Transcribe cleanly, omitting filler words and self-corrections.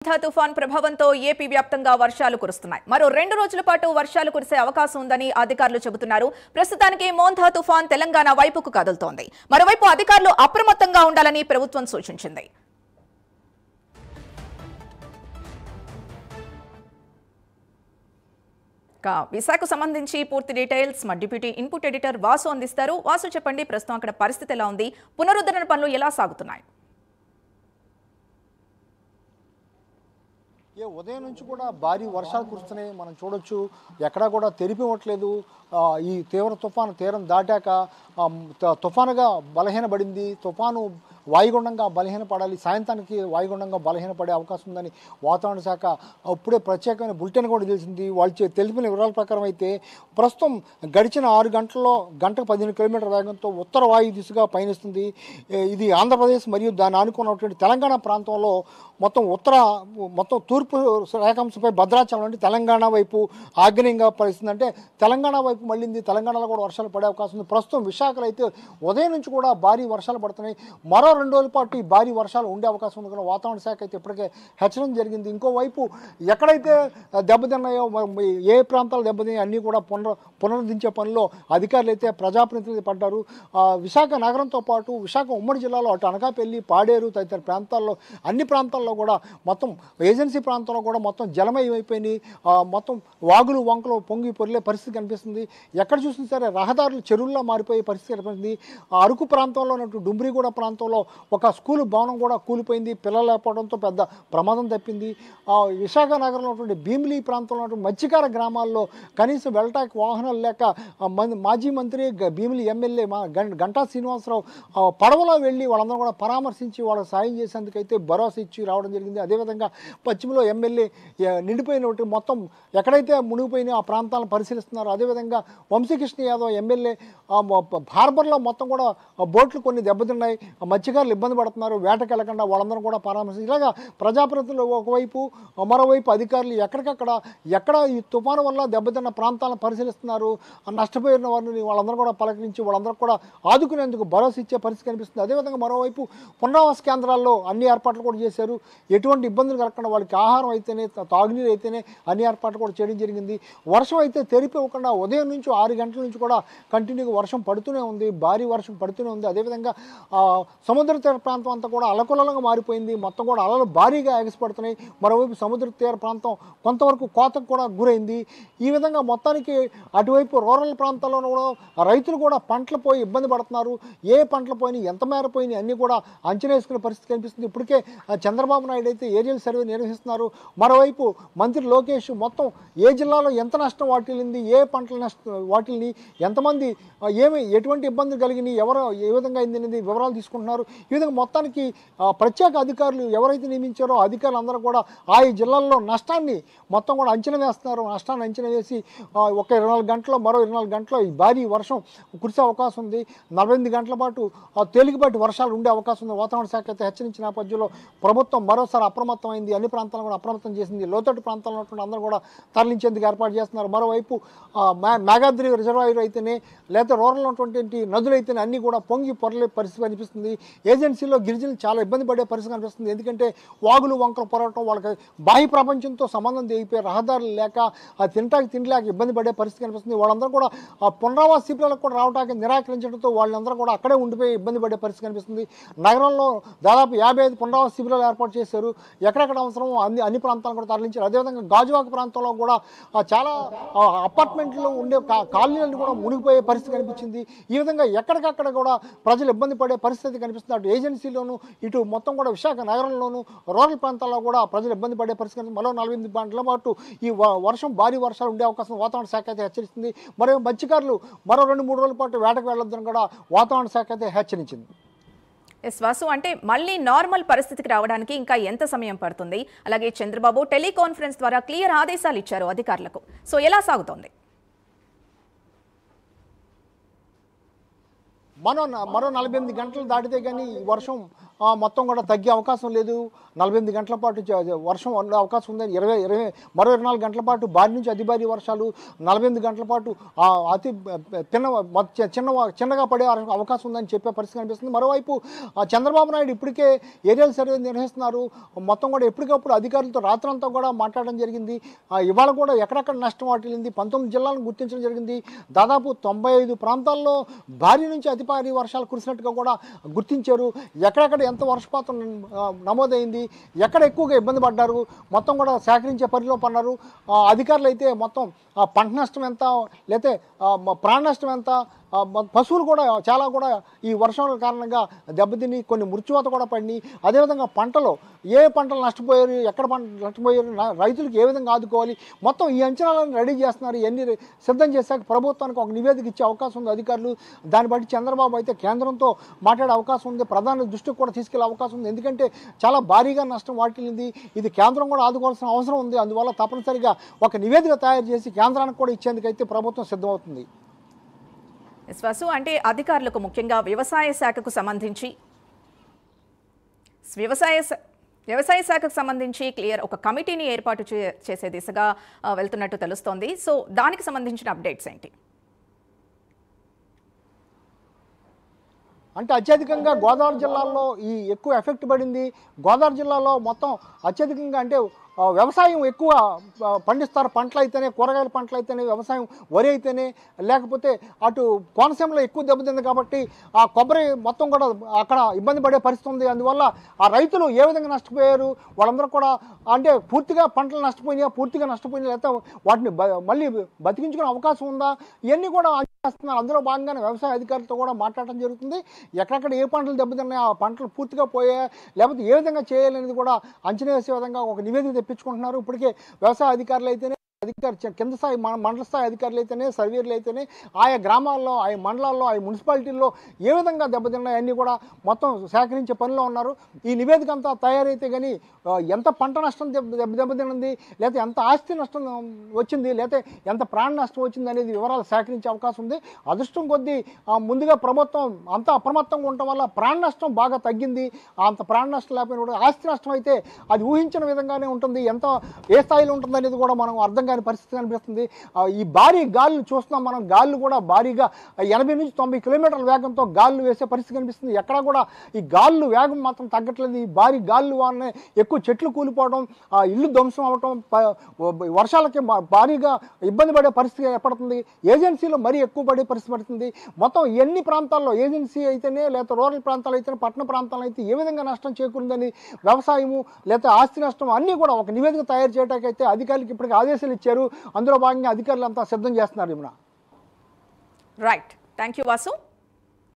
తుఫాన్ ప్రభావంతో ఏపీ వ్యాప్తంగా వర్షాలు కురుస్తున్నాయి. మరో 2 రోజుల పాటు వర్షాలు కురిసే అవకాశం ఉందని అధికారులు చెబుతున్నారు. ప్రస్తుతానికి మోంథా తుఫాన్ తెలంగాణ వైపుకు కదులుతోంది. మరోవైపు అధికారులు అప్రమత్తంగా ఉండాలని ప్రభుత్వం సూచించింది. విశాఖకు సంబంధించి పూర్తి డీటెయిల్స్ మా డిప్యూటీ ఇన్పుట్ ఎడిటర్ వాసు అందిస్తారు. వాసు, చెప్పండి, ప్రస్తుతం అక్కడ పరిస్థితి ఎలా ఉంది? పునరుద్ధరణ పనులు ఎలా సాగుతున్నాయి? ఉదయం నుంచి కూడా భారీ వర్షాలు కురుస్తున్నాయి. మనం చూడొచ్చు, ఎక్కడా కూడా తెరిపివ్వట్లేదు. ఈ తీవ్ర తుఫాను తీరం దాటాక తుఫానుగా బలహీనపడింది. తుఫాను వాయుగుండంగా బలహీనపడాలి, సాయంత్రానికి వాయుగుండంగా బలహీనపడే అవకాశం ఉందని వాతావరణ శాఖ అప్పుడే ప్రత్యేకమైన బులెటిన్ కూడా తెలిసింది. వాళ్ళు తెలిపిన వివరాల ప్రకారం అయితే ప్రస్తుతం గడిచిన 6 గంటల్లో గంటకు 15 కిలోమీటర్ల వేగంతో ఉత్తర వాయు దిశగా పయనిస్తుంది. ఇది ఆంధ్రప్రదేశ్ మరియు దాన్ని ఆనుకున్నటువంటి తెలంగాణ ప్రాంతంలో మొత్తం తూర్పు రేఖాంశంపై భద్రాచలం అంటే తెలంగాణ వైపు ఆగ్నేయంగా పరిస్థితుంది. అంటే తెలంగాణ వైపు మళ్ళీంది. తెలంగాణలో కూడా వర్షాలు పడే అవకాశం ఉంది. ప్రస్తుతం విశాఖలో అయితే ఉదయం నుంచి కూడా భారీ వర్షాలు పడుతున్నాయి. మరో 2 రోజుల పాటు ఈ భారీ వర్షాలు ఉండే అవకాశం ఉంది కానీ వాతావరణ శాఖ అయితే ఇప్పటికే హెచ్చరిక జరిగింది. ఇంకోవైపు ఎక్కడైతే దెబ్బతిన్నాయో, ఏ ప్రాంతాలు దెబ్బతిన్నాయో అన్నీ కూడా పునరుద్ధరించే పనిలో అధికారులు అయితే ప్రజాప్రతినిధులు పడ్డారు. విశాఖ నగరంతో పాటు విశాఖ ఉమ్మడి జిల్లాలో అటు అనకాపల్లి, పాడేరు తదితర ప్రాంతాల్లో అన్ని ప్రాంతాల్లో కూడా మొత్తం ఏజెన్సీ ప్రాంతంలో కూడా మొత్తం జలమయమైపోయినాయి. మొత్తం వాగులు వంకలు పొంగి పొరిలే పరిస్థితి కనిపిస్తుంది. ఎక్కడ చూసినా సరే రహదారులు చెరువుల్లో మారిపోయే పరిస్థితి కనిపిస్తుంది. అరకు ప్రాంతంలో ఉన్నట్టు డుమ్రిగూడ ప్రాంతంలో ఒక స్కూల్ భవనం కూడా కూలిపోయింది. పిల్లలు లేకపోవడంతో పెద్ద ప్రమాదం తప్పింది. విశాఖ నగరంలో ఉన్నటువంటి భీమిలి ప్రాంతంలో ఉన్నటువంటి మత్స్యకార గ్రామాల్లో కనీసం వెళ్ళటానికి వాహనాలు లేక మాజీ మంత్రి భీమిలి ఎమ్మెల్యే గంటా శ్రీనివాసరావు పడవలో వెళ్ళి వాళ్ళందరూ కూడా పరామర్శించి వాళ్ళకి సాయం చేసేందుకైతే భరోసా ఇచ్చి రావడం జరిగింది. అదేవిధంగా పశ్చిమలో ఎమ్మెల్యే నిండిపోయినటువంటి మొత్తం ఎక్కడైతే మునిగిపోయినా ఆ ప్రాంతాలను పరిశీలిస్తున్నారు. అదేవిధంగా వంశీకృష్ణ యాదవ్ ఎమ్మెల్యే హార్బర్లో మొత్తం కూడా బోట్లు కొన్ని దెబ్బతిన్నాయి, మత్స్యకారులు ఇబ్బంది పడుతున్నారు, వేటకి వెళ్ళకుండా వాళ్ళందరూ కూడా పరామర్శించి ఇలాగా ప్రజాప్రతినిధులు ఒకవైపు, మరోవైపు అధికారులు ఎక్కడ ఈ తుఫాను వల్ల దెబ్బతిన్న ప్రాంతాలను పరిశీలిస్తున్నారు. నష్టపోయిన వారిని వాళ్ళందరూ కూడా పలకరించి వాళ్ళందరూ కూడా ఆదుకునేందుకు భరోసా ఇచ్చే పరిస్థితి కనిపిస్తుంది. అదేవిధంగా మరోవైపు పునరావాస కేంద్రాల్లో అన్ని ఏర్పాట్లు కూడా చేశారు. ఎటువంటి ఇబ్బందులు కలగకుండా వాళ్ళకి ఆహారం అయితేనే, తాగునీరు అయితేనే అన్ని ఏర్పాట్లు కూడా చేయడం జరిగింది. వర్షం అయితే తెరిపివ్వకుండా ఉదయం నుంచి 6 గంటల నుంచి కూడా కంటిన్యూగా వర్షం పడుతూనే ఉంది, భారీ వర్షం పడుతూనే ఉంది. అదేవిధంగా సముద్ర తీర ప్రాంతం అంతా కూడా అలకలంగా మారిపోయింది. మొత్తం కూడా అలలు భారీగా ఎగసిపడుతున్నాయి. మరోవైపు సముద్ర తీర ప్రాంతం కొంతవరకు కోతకు కూడా గురైంది. ఈ విధంగా మొత్తానికి అటువైపు రూరల్ ప్రాంతాల్లో కూడా రైతులు కూడా పంటలు పోయి ఇబ్బంది పడుతున్నారు. ఏ పంటలు పోయినాయి, ఎంత మేర పోయినాయి అన్నీ కూడా అంచనా వేసుకునే పరిస్థితి కనిపిస్తుంది. ఇప్పటికే చంద్రబాబు నాయుడు అయితే ఏరియల్ సర్వే నిర్వహిస్తున్నారు. మరోవైపు మంత్రి లోకేష్ మొత్తం ఏ జిల్లాలో ఎంత నష్టం వాటిల్లింది, ఏ పంటల నష్టం వాటిల్ని, ఎంతమంది ఎటువంటి ఇబ్బందులు కలిగినాయి, ఎవరు ఏ విధంగా అయింది వివరాలు తీసుకుంటున్నారు. ఈ విధంగా మొత్తానికి ప్రత్యేక అధికారులు ఎవరైతే నియమించారో అధికారులు అందరూ కూడా ఆయా జిల్లాల్లో నష్టాన్ని మొత్తం కూడా అంచనా వేస్తున్నారు. నష్టాన్ని అంచనా వేసి ఒక 24 గంటల్లో మరో 24 గంటల్లో ఈ భారీ వర్షం కురిసే అవకాశం ఉంది. 48 గంటల పాటు తేలికపాటి వర్షాలు ఉండే అవకాశం ఉంది. వాతావరణ శాఖ అయితే హెచ్చరించిన నేపథ్యంలో ప్రభుత్వం మరోసారి అప్రమత్తమైంది. అన్ని ప్రాంతాలను కూడా అప్రమత్తం చేసింది. లోతట్టు ప్రాంతాల్లో ఉన్నటువంటి అందరూ కూడా తరలించేందుకు ఏర్పాటు చేస్తున్నారు. మరోవైపు మేఘాద్రి రిజర్వాయర్ అయితేనే, లేకపోతే రూరల్ ఉన్నటువంటి నదులు అయితేనే అన్నీ కూడా పొంగి పొరలే పరిస్థితి కనిపిస్తుంది. ఏజెన్సీలో గిరిజనులు చాలా ఇబ్బంది పడే పరిస్థితి కనిపిస్తుంది. ఎందుకంటే వాగులు వంకలు పొరవటం, వాళ్ళకి బాహ్య ప్రపంచంతో సంబంధం తెగిపోయి రహదారులు లేక తిండి లేక ఇబ్బంది పడే పరిస్థితి కనిపిస్తుంది. వాళ్ళందరూ కూడా పునరావాస శిబిరాలకు కూడా రావడానికి నిరాకరించడంతో వాళ్ళందరూ కూడా అక్కడే ఉండిపోయి ఇబ్బంది పడే పరిస్థితి కనిపిస్తుంది. నగరంలో దాదాపు 55 పునరావాస శిబిరాలు ఏర్పాటు చేశారు. ఎక్కడెక్కడ అవసరమో అన్ని ప్రాంతాలను కూడా తరలించారు. అదేవిధంగా గాజువాక ప్రాంతంలో కూడా చాలా అపార్ట్మెంట్లో ఉండే కాలనీలను కూడా మునిగిపోయే పరిస్థితి కనిపించింది. ఈ విధంగా ఎక్కడికక్కడ కూడా ప్రజలు ఇబ్బంది పడే పరిస్థితి కనిపిస్తుంది. అటు ఏజెన్సీలోను, ఇటు మొత్తం కూడా విశాఖ నగరంలోను, రూరల్ ప్రాంతాల్లో కూడా ప్రజలు ఇబ్బంది పడే పరిస్థితి. మరో 48 గంటల పాటు ఈ భారీ వర్షాలు ఉండే అవకాశం వాతావరణ శాఖ అయితే హెచ్చరిస్తుంది. మరో మత్స్యకారులు మరో 2-3 రోజుల పాటు వేటకు వెళ్లొద్దని కూడా వాతావరణ శాఖ అయితే హెచ్చరించింది. వాసు, అంటే మళ్ళీ నార్మల్ పరిస్థితికి రావడానికి ఇంకా ఎంత సమయం పడుతుంది? అలాగే చంద్రబాబు టెలికాన్ఫరెన్స్ ద్వారా క్లియర్ ఆదేశాలు ఇచ్చారు అధికారులకు. సో ఎలా సాగుతోంది? మరో 48 గంటలు దాటితే కానీ ఈ వర్షం మొత్తం కూడా తగ్గే అవకాశం లేదు, 48 గంటల పాటు వర్షం ఉండే అవకాశం ఉందని, మరో 24 గంటల పాటు భారీ నుంచి అతి భారీ వర్షాలు, 48 గంటల పాటు అతి చిన్నగా పడే అవకాశం ఉందని చెప్పే పరిస్థితి కనిపిస్తుంది. మరోవైపు చంద్రబాబు నాయుడు ఇప్పటికే ఏరియల్ సర్వే నిర్వహిస్తున్నారు. మొత్తం కూడా ఎప్పటికప్పుడు అధికారులతో రాత్రంతా కూడా మాట్లాడడం జరిగింది. ఇవాళ కూడా ఎక్కడెక్కడ నష్టం వాటిల్లింది 19 జిల్లాలను గుర్తించడం జరిగింది. దాదాపు 95 ప్రాంతాల్లో భారీ నుంచి అతి భారీ వర్షాలు కురిసినట్టుగా కూడా గుర్తించారు. ఎక్కడెక్కడ ఎంత వర్షపాతం నమోదైంది, ఎక్కడ ఎక్కువగా ఇబ్బంది పడ్డారు మొత్తం కూడా సేకరించే పనిలో పన్నారు. అధికారులు అయితే మొత్తం పంట నష్టం ఎంత, లేకపోతే ప్రాణ నష్టం ఎంత, పశువులు కూడా చాలా కూడా ఈ వర్షాల కారణంగా దెబ్బతిని కొన్ని మృత్యువాత కూడా పడినాయి. అదేవిధంగా పంటలు పంటలు నష్టపోయారు, ఎక్కడ పంట నష్టపోయారు, రైతులకు ఏ విధంగా ఆదుకోవాలి, మొత్తం ఈ అంచనాలను రెడీ చేస్తున్నారు. ఇవన్నీ సిద్ధం చేశాక ప్రభుత్వానికి ఒక నివేదిక ఇచ్చే అవకాశం ఉంది అధికారులు. దాన్ని బట్టి చంద్రబాబు అయితే కేంద్రంతో మాట్లాడే అవకాశం ఉంది, ప్రధాని దృష్టికి కూడా తీసుకెళ్లే అవకాశం ఉంది. ఎందుకంటే చాలా భారీగా నష్టం వాటిల్లింది, ఇది కేంద్రం కూడా ఆదుకోవాల్సిన అవసరం ఉంది. అందువల్ల తప్పనిసరిగా ఒక నివేదిక తయారు చేసి కేంద్రానికి కూడా ఇచ్చేందుకైతే ప్రభుత్వం సిద్ధమవుతుంది. వసు, అంటే అధికారులకు ముఖ్యంగా వ్యవసాయ శాఖకు సంబంధించి క్లియర్ ఒక కమిటీని ఏర్పాటు చేసే దిశగా వెళ్తున్నట్టు తెలుస్తోంది. సో దానికి సంబంధించిన అప్డేట్స్ ఏంటి? అంటే అత్యధికంగా గోదావరి జిల్లాలో ఈ ఎక్కువ ఎఫెక్ట్ పడింది. గోదావరి జిల్లాలో మొత్తం అత్యధికంగా అంటే వ్యవసాయం ఎక్కువ పండిస్తారు. పంటలు అయితేనే, కూరగాయల పంటలు అయితేనే, వ్యవసాయం వరి అయితేనే, లేకపోతే అటు కోనసీమలో ఎక్కువ దెబ్బతింది కాబట్టి ఆ కొబ్బరి మొత్తం కూడా అక్కడ ఇబ్బంది పడే పరిస్థితి ఉంది. అందువల్ల ఆ రైతులు ఏ విధంగా నష్టపోయారు, వాళ్ళందరూ కూడా అంటే పూర్తిగా పంటలు నష్టపోయినాయా, పూర్తిగా నష్టపోయినాయి, లేకపోతే వాటిని మళ్ళీ బతికించుకునే అవకాశం ఉందా, ఇవన్నీ కూడా చేస్తున్నారు. అందులో భాగంగానే వ్యవసాయ అధికారులతో కూడా మాట్లాడటం జరుగుతుంది. ఎక్కడెక్కడ ఏ పంటలు దెబ్బతిన్నాయి, ఆ పంటలు పూర్తిగా పోయాయా, లేకపోతే ఏ విధంగా చేయాలనేది కూడా అంచనా వేసే విధంగా ఒక నివేదిక తెప్పించుకుంటున్నారు. ఇప్పటికే వ్యవసాయ అధికారులు అయితేనే, కింద స్థాయి మండల స్థాయి అధికారులు అయితేనే, సర్వేర్లు అయితేనే, ఆయా గ్రామాల్లో, ఆయా మండలాల్లో, ఆయా మున్సిపాలిటీల్లో ఏ విధంగా దెబ్బతిన్నాయన్నీ కూడా మొత్తం సేకరించే పనిలో ఉన్నారు. ఈ నివేదిక అంతా తయారైతే కానీ ఎంత పంట నష్టం దెబ్బతిన్నది, లేకపోతే ఎంత ఆస్తి నష్టం వచ్చింది, లేకపోతే ఎంత ప్రాణ నష్టం వచ్చింది అనేది వివరాలు సేకరించే అవకాశం ఉంది. అదృష్టం కొద్దీ ముందుగా ప్రభుత్వం అంతా అప్రమత్తంగా ఉండటం వల్ల ప్రాణ నష్టం బాగా తగ్గింది. అంత ప్రాణ నష్టం లేకపోయినా కూడా ఆస్తి నష్టం అయితే అది ఊహించిన విధంగానే ఉంటుంది. ఎంత ఏ స్థాయిలో ఉంటుంది అనేది కూడా మనం అర్థం కాని పరిస్థితి కనిపిస్తుంది. ఈ భారీ గాలులు చూస్తున్నాం మనం. గాలులు కూడా భారీగా 80 నుంచి 90 కిలోమీటర్ల వేగంతో గాలులు వేసే పరిస్థితి కనిపిస్తుంది. ఎక్కడ కూడా ఈ గాలులు వేగం మాత్రం తగ్గట్లేదు. ఈ భారీ గాలులు వల్లనే ఎక్కువ చెట్లు కూలిపోవడం, ఇల్లు ధ్వంసం అవడం, వర్షాలకి భారీగా ఇబ్బంది పడే పరిస్థితి ఏర్పడుతుంది. ఏజెన్సీలో మరీ ఎక్కువ పడే పరిస్థితి పడుతుంది. మొత్తం ఎన్ని ప్రాంతాల్లో ఏజెన్సీ అయితేనే, లేకపోతే రూరల్ ప్రాంతాలు అయితేనే, పట్టణ ప్రాంతాలు అయితే ఏ విధంగా నష్టం చేకూరిందని, వ్యవసాయము లేకపోతే ఆస్తి నష్టం అన్నీ కూడా ఒక నివేదిక తయారు చేయడానికైతే అధికారులకు ఇప్పటికీ ఆదేశాలు ఇచ్చారు. అందులో భాగంగా అధికారులు అంతా సిద్ధం చేస్తున్నారు. Right, thank you Vasu.